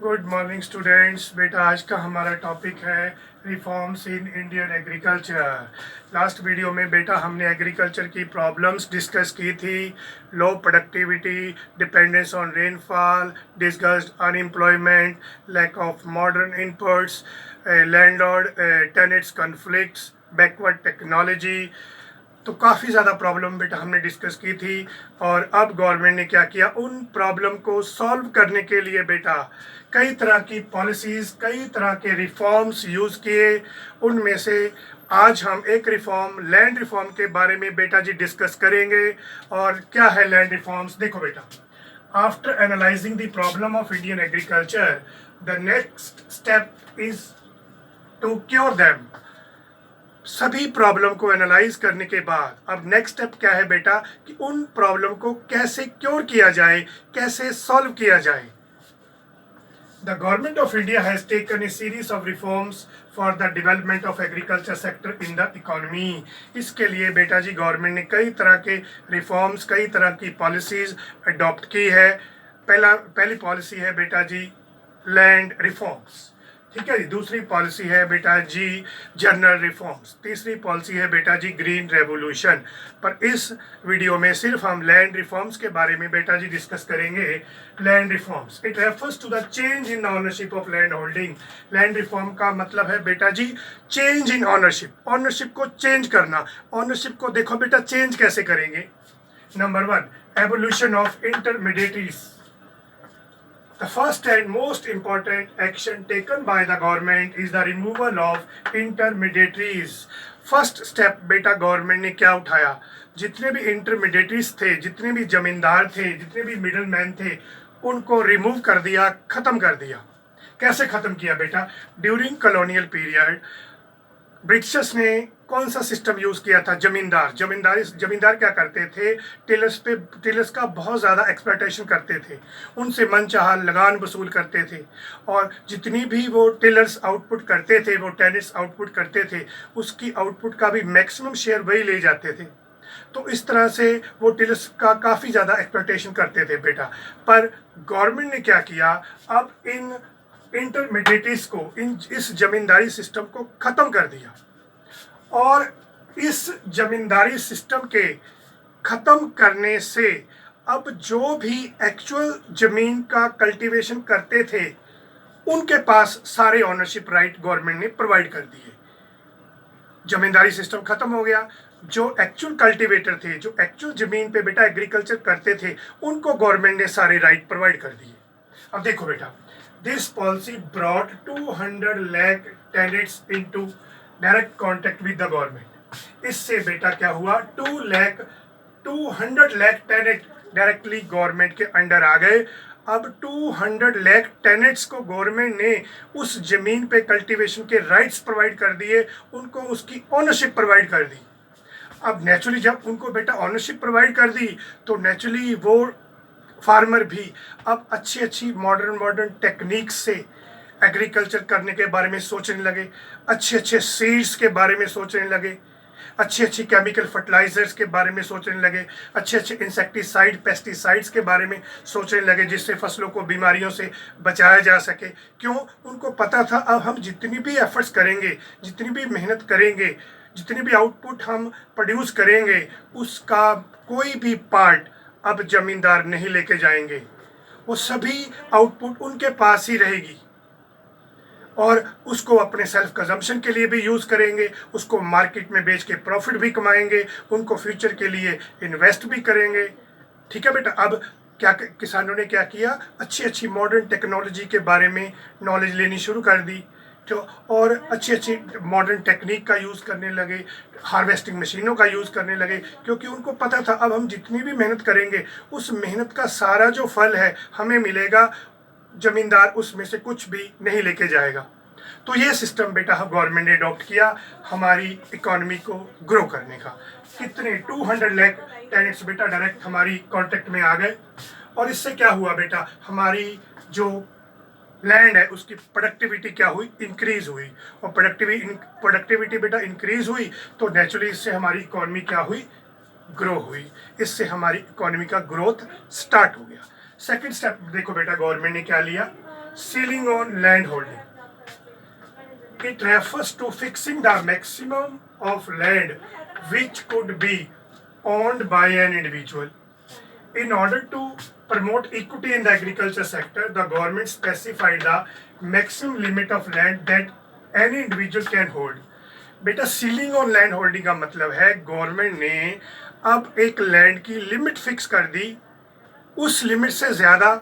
Good morning students. बेटा आज का हमारा टॉपिक है reforms in Indian agriculture. Last video में बेटा हमने एग्रीकल्चर की प्रॉब्लम्स डिस्कस की थी। Low productivity, dependence on rainfall, discussed unemployment, lack of modern inputs, landlord tenants conflicts, backward technology. तो काफ़ी ज़्यादा प्रॉब्लम बेटा हमने डिस्कस की थी। और अब गवर्नमेंट ने क्या किया, उन प्रॉब्लम को सॉल्व करने के लिए बेटा कई तरह की पॉलिसीज़, कई तरह के रिफॉर्म्स यूज़ किए। उनमें से आज हम एक रिफॉर्म, लैंड रिफॉर्म के बारे में बेटा जी डिस्कस करेंगे। और क्या है लैंड रिफॉर्म्स? देखो बेटा, after analysing the problem of Indian agriculture, the next step is to cure them. सभी प्रॉब्लम को एनालाइज करने के बाद अब नेक्स्ट स्टेप क्या है बेटा, कि उन प्रॉब्लम को कैसे क्योर किया जाए, कैसे सॉल्व किया जाए। The government of India has taken a series of reforms for the development of agriculture sector in the economy. इसके लिए बेटा जी गवर्नमेंट ने कई तरह के रिफॉर्म्स, कई तरह की पॉलिसीज अडॉप्ट की है। पहली पॉलिसी है बेटा जी लैंड रिफॉर्म्स, ठीक है जी। दूसरी पॉलिसी है बेटा जी जनरल रिफॉर्म्स। तीसरी पॉलिसी है बेटा जी ग्रीन रेवोल्यूशन। पर इस वीडियो में सिर्फ हम लैंड रिफॉर्म्स के बारे में बेटा जी डिस्कस करेंगे। Land reforms, it refers to the change in ownership of land holding. Land reform का मतलब है बेटा जी चेंज इन ऑनरशिप, ऑनरशिप को चेंज करना। ऑनरशिप को देखो बेटा चेंज कैसे करेंगे। Number 1, evolution of intermediaries. The first and most important action taken by the government is the removal of intermediaries. First step बेटा गवर्नमेंट ने क्या उठाया, जितने भी इंटरमीडिएटरीज थे, जितने भी जमींदार थे, जितने भी मिडल मैन थे, उनको रिमूव कर दिया, खत्म कर दिया। कैसे खत्म किया बेटा? ड्यूरिंग कॉलोनियल पीरियड ब्रिटिशर्स ने कौन सा सिस्टम यूज किया था? जमींदार क्या करते थे, टिलर्स का बहुत ज़्यादा एक्सप्लॉयटेशन करते थे, उनसे मनचाहा लगान वसूल करते थे। और जितनी भी वो टिलर्स आउटपुट करते थे, वो टेनेट्स आउटपुट करते थे, उसकी आउटपुट का भी मैक्सिमम शेयर वही ले जाते थे। तो इस तरह से वो टिलर्स का काफ़ी ज़्यादा एक्सप्लॉयटेशन करते थे बेटा। पर गवर्नमेंट ने क्या किया, अब इन इंटरमीडिएटरीज को, इस जमींदारी सिस्टम को ख़त्म कर दिया। और इस जमींदारी सिस्टम के ख़त्म करने से अब जो भी एक्चुअल ज़मीन का कल्टीवेशन करते थे, उनके पास सारे ऑनरशिप राइट गवर्नमेंट ने प्रोवाइड कर दिए। जमींदारी सिस्टम खत्म हो गया। जो एक्चुअल कल्टीवेटर थे, जो एक्चुअल ज़मीन पे बेटा एग्रीकल्चर करते थे, उनको गवर्नमेंट ने सारे राइट प्रोवाइड कर दिए। अब देखो बेटा, this policy brought 200 lakh tenets into direct contact with the government. इससे बेटा क्या हुआ, 200 लाख टेनेट डायरेक्टली गवर्नमेंट के अंडर आ गए। अब 200 लाख टेनेट्स को गवर्नमेंट ने उस जमीन पे कल्टीवेशन के राइट्स प्रोवाइड कर दिए, उनको उसकी ओनरशिप प्रोवाइड कर दी। अब नेचुरली जब उनको बेटा ऑनरशिप प्रोवाइड कर दी, तो नेचुरली वो फार्मर भी अब अच्छी मॉडर्न टेक्निक्स से एग्रीकल्चर करने के बारे में सोचने लगे, अच्छे सीड्स के बारे में सोचने लगे, अच्छी केमिकल फर्टिलाइजर्स के बारे में सोचने लगे, अच्छे इंसेक्टिसाइड, पेस्टिसाइड्स के बारे में सोचने लगे, जिससे फसलों को बीमारियों से बचाया जा सके। क्यों? उनको पता था अब हम जितनी भी एफर्ट्स करेंगे, जितनी भी मेहनत करेंगे, जितनी भी आउटपुट हम प्रोड्यूस करेंगे, उसका कोई भी पार्ट अब जमींदार नहीं लेके जाएंगे। वो सभी आउटपुट उनके पास ही रहेगी और उसको अपने सेल्फ कंजम्पशन के लिए भी यूज़ करेंगे, उसको मार्केट में बेच के प्रॉफिट भी कमाएंगे, उनको फ्यूचर के लिए इन्वेस्ट भी करेंगे। ठीक है बेटा। अब क्या किसानों ने क्या किया, अच्छी मॉडर्न टेक्नोलॉजी के बारे में नॉलेज लेनी शुरू कर दी, तो और अच्छी मॉडर्न टेक्निक का यूज़ करने लगे, हार्वेस्टिंग मशीनों का यूज़ करने लगे, क्योंकि उनको पता था अब हम जितनी भी मेहनत करेंगे, उस मेहनत का सारा जो फल है हमें मिलेगा, जमींदार उसमें से कुछ भी नहीं लेके जाएगा। तो ये सिस्टम बेटा गवर्नमेंट ने अडॉप्ट किया हमारी इकोनॉमी को ग्रो करने का। कितने 200 लाख टेनेट्स बेटा डायरेक्ट हमारी कॉन्टेक्ट में आ गए। और इससे क्या हुआ बेटा, हमारी जो लैंड है उसकी प्रोडक्टिविटी क्या हुई, इंक्रीज हुई। और प्रोडक्टिविटी बेटा इंक्रीज हुई, तो नेचुरली इससे हमारी इकोनॉमी क्या हुई, ग्रो हुई। इससे हमारी इकोनॉमी का ग्रोथ स्टार्ट हो गया। सेकंड स्टेप देखो बेटा गवर्नमेंट ने क्या लिया, ceiling on land holding. It refers to fixing the maximum of land which could be owned by an individual. In order to promote equity in the agriculture sector, the government specified the maximum limit of land that any individual can hold. बेटा ceiling on land holding का मतलब है government ने अब एक land की limit fix कर दी, उस लिमिट से ज़्यादा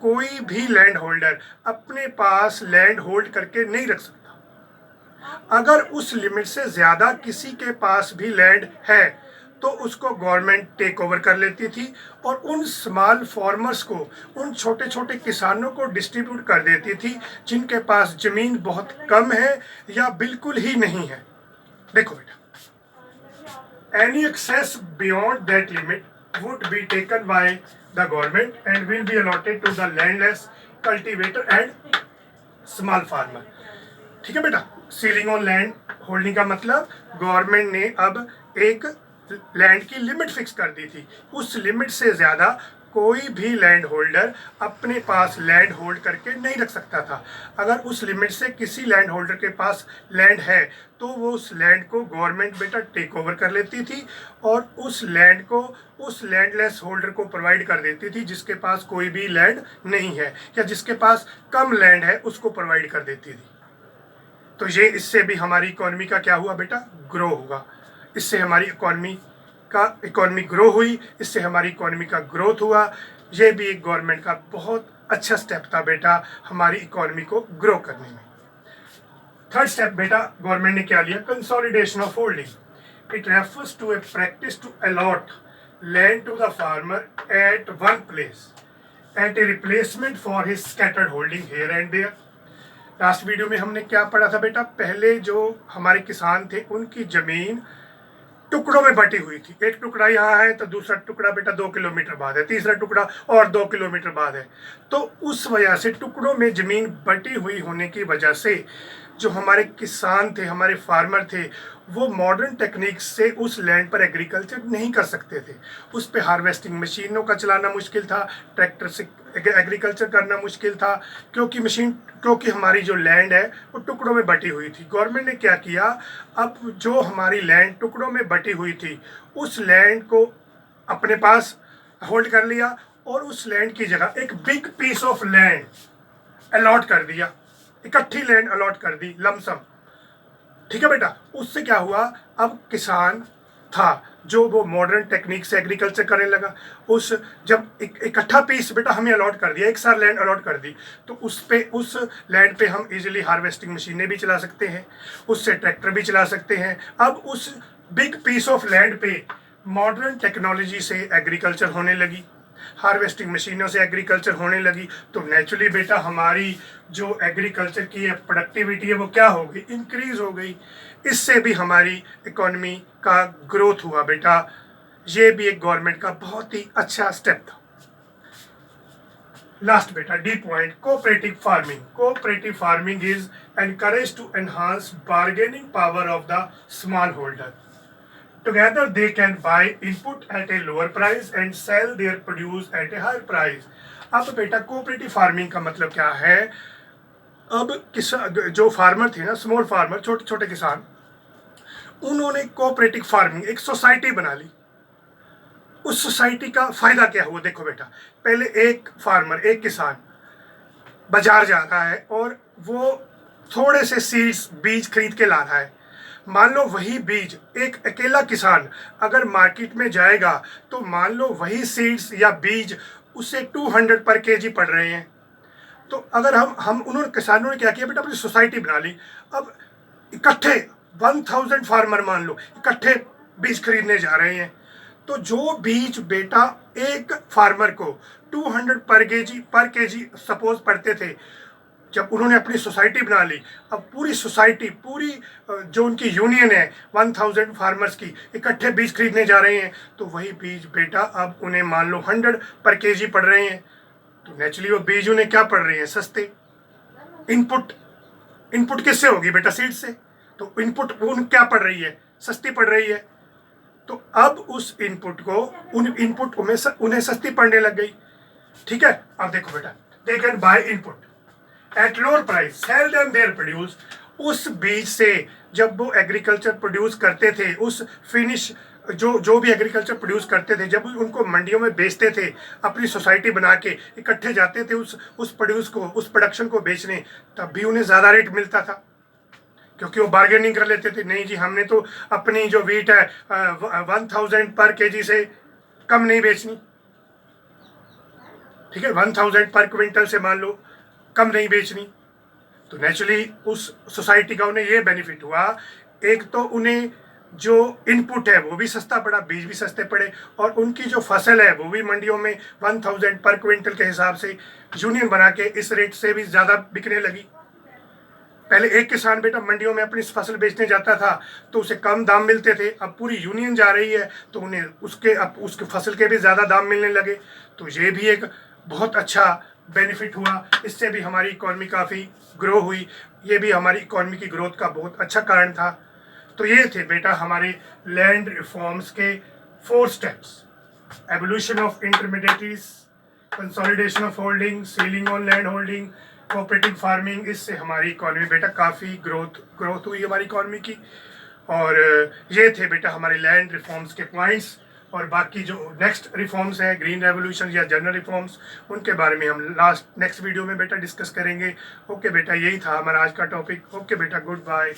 कोई भी लैंड होल्डर अपने पास लैंड होल्ड करके नहीं रख सकता। अगर उस लिमिट से ज़्यादा किसी के पास भी लैंड है तो उसको गवर्नमेंट टेक ओवर कर लेती थी और उन स्मॉल फार्मर्स को, उन छोटे छोटे किसानों को डिस्ट्रीब्यूट कर देती थी जिनके पास ज़मीन बहुत कम है या बिल्कुल ही नहीं है। देखो बेटा, any excess beyond that limit would be taken by the government and will be allotted to the landless cultivator and small farmer. ठीक है बेटा, सीलिंग ऑन लैंड होल्डिंग का मतलब गवर्नमेंट ने अब एक लैंड की लिमिट फिक्स कर दी थी, उस लिमिट से ज़्यादा कोई भी लैंड होल्डर अपने पास लैंड होल्ड करके नहीं रख सकता था। अगर उस लिमिट से किसी लैंड होल्डर के पास लैंड है तो वो उस लैंड को गवर्नमेंट बेटा टेक ओवर कर लेती थी और उस लैंड को उस लैंडलेस होल्डर को प्रोवाइड कर देती थी जिसके पास कोई भी लैंड नहीं है या जिसके पास कम लैंड है उसको प्रोवाइड कर देती थी। तो ये इससे भी हमारी इकोनॉमी का क्या हुआ बेटा, ग्रो होगा। इससे हमारी इकोनॉमी ग्रो हुई, इससे हमारी इकोनॉमी का ग्रोथ हुआ। ये भी एक गवर्नमेंट का बहुत अच्छा स्टेप था बेटा हमारी इकोनॉमी को ग्रो करने में। थर्ड स्टेप बेटा गवर्नमेंट ने क्या लिया, consolidation of holding. It refers to a practice to allot land to the farmer at one place at a replacement for his scattered holding here and there. Last video में हमने क्या पढ़ा था बेटा, पहले जो हमारे किसान थे उनकी जमीन टुकड़ों में बटी हुई थी। एक टुकड़ा यहाँ है तो दूसरा टुकड़ा बेटा 2 किलोमीटर बाद है, तीसरा टुकड़ा और 2 किलोमीटर बाद है। तो उस वजह से टुकड़ों में ज़मीन बटी हुई होने की वजह से जो हमारे किसान थे, हमारे फार्मर थे, वो मॉडर्न टेक्निक्स से उस लैंड पर एग्रीकल्चर नहीं कर सकते थे। उस पे हार्वेस्टिंग मशीनों का चलाना मुश्किल था, ट्रैक्टर से एग्रीकल्चर करना मुश्किल था क्योंकि हमारी जो लैंड है वो टुकड़ों में बटी हुई थी। गवर्नमेंट ने क्या किया, अब जो हमारी लैंड टुकड़ों में बटी हुई थी उस लैंड को अपने पास होल्ड कर लिया और उस लैंड की जगह एक big piece of land allot कर दिया, इकट्ठी लैंड अलॉट कर दी लमसम। ठीक है बेटा, उससे क्या हुआ, अब किसान था जो वो मॉडर्न टेक्निक से एग्रीकल्चर करने लगा। उस जब इकट्ठा पीस बेटा हमें अलॉट कर दिया, एक साथ लैंड अलॉट कर दी, तो उस लैंड पे हम इजीली हार्वेस्टिंग मशीनें भी चला सकते हैं, उससे ट्रैक्टर भी चला सकते हैं। अब उस बिग पीस ऑफ लैंड पे मॉडर्न टेक्नोलॉजी से एग्रीकल्चर होने लगी, हार्वेस्टिंग मशीनों से एग्रीकल्चर होने लगी, तो नेचुरली बेटा हमारी जो एग्रीकल्चर की प्रोडक्टिविटी है वो क्या हो गई, इंक्रीज हो गई। इससे भी हमारी इकोनॉमी का ग्रोथ हुआ बेटा। ये भी एक गवर्नमेंट का बहुत ही अच्छा स्टेप था। लास्ट बेटा D point, cooperative farming. Cooperative farming is encourage to enhance bargaining power of the small holder. Together they can buy input at a lower price and sell their produce at a higher price. अब बेटा cooperative farming का मतलब क्या है, अब किसान जो farmer थे ना, स्मॉल फार्मर, छोटे छोटे किसान, उन्होंने कोऑपरेटिव फार्मिंग एक सोसाइटी बना ली। उस सोसाइटी का फायदा क्या हुआ, देखो बेटा, पहले एक फार्मर, एक किसान बाजार जा रहा है और वो थोड़े से सीड्स, बीज खरीद के ला रहा है। मान लो वही बीज एक अकेला किसान अगर मार्केट में जाएगा तो मान लो वही सीड्स या बीज उसे 200 पर केजी पड़ रहे हैं। तो अगर हम उन्होंने किसानों ने क्या किया बेटा, अपनी सोसाइटी बना ली। अब इकट्ठे 1000 फार्मर मान लो इकट्ठे बीज खरीदने जा रहे हैं, तो जो बीज बेटा एक फार्मर को 200 पर केजी सपोज पड़ते थे, जब उन्होंने अपनी सोसाइटी बना ली, अब पूरी सोसाइटी, पूरी जो उनकी यूनियन है 1000 फार्मर्स की, इकट्ठे बीज खरीदने जा रहे हैं, तो वही बीज बेटा अब उन्हें मान लो 100 पर केजी पड़ रहे हैं। तो नेचुरली वो बीज उन्हें क्या पड़ रहे हैं, सस्ते। इनपुट किससे होगी बेटा, सीड से, तो इनपुट उन क्या पड़ रही है, सस्ती पड़ रही है। तो अब उस इनपुट उन्हें सस्ती पड़ने लग गई। ठीक है, अब देखो बेटा, they can by input at lower price sell them there produce. उस बीज से जब वो एग्रीकल्चर प्रोड्यूस करते थे, उस फिनिश जो भी एग्रीकल्चर प्रोड्यूस करते थे, जब उनको मंडियों में बेचते थे, अपनी सोसाइटी बना के इकट्ठे जाते थे उस प्रोड्यूस को, उस प्रोडक्शन को बेचने, तब भी उन्हें ज़्यादा रेट मिलता था, क्योंकि वो बार्गेनिंग कर लेते थे। नहीं जी, हमने तो अपनी जो वीट है 1000 पर केजी से कम नहीं बेचनी, ठीक है, 1000 पर क्विंटल से मान लो कम नहीं बेचनी। तो नेचुरली उस सोसाइटी का उन्हें ये बेनिफिट हुआ, एक तो उन्हें जो इनपुट है वो भी सस्ता पड़ा, बीज भी सस्ते पड़े, और उनकी जो फसल है वो भी मंडियों में 1000 पर क्विंटल के हिसाब से यूनियन बना के इस रेट से भी ज़्यादा बिकने लगी। पहले एक किसान बेटा मंडियों में अपनी फसल बेचने जाता था तो उसे कम दाम मिलते थे, अब पूरी यूनियन जा रही है तो उन्हें उसके फसल के भी ज़्यादा दाम मिलने लगे। तो ये भी एक बहुत अच्छा बेनिफिट हुआ, इससे भी हमारी इकॉनमी काफ़ी ग्रो हुई, ये भी हमारी इकॉनमी की ग्रोथ का बहुत अच्छा कारण था। तो ये थे बेटा हमारे लैंड रिफॉर्म्स के 4 steps: evolution of intermediaries, consolidation of holding, ceiling on land holding, cooperative farming. इससे हमारी इकॉनमी बेटा काफ़ी ग्रोथ हुई हमारी इकॉनमी की। और ये थे बेटा हमारे लैंड रिफॉर्म्स के पॉइंट्स। और बाकी जो नेक्स्ट रिफॉर्म्स हैं, ग्रीन रेवोल्यूशन या जनरल रिफॉर्म्स, उनके बारे में हम नेक्स्ट वीडियो में बेटा डिस्कस करेंगे। ओके बेटा, यही था हमारा आज का टॉपिक। ओके बेटा, गुड बाय।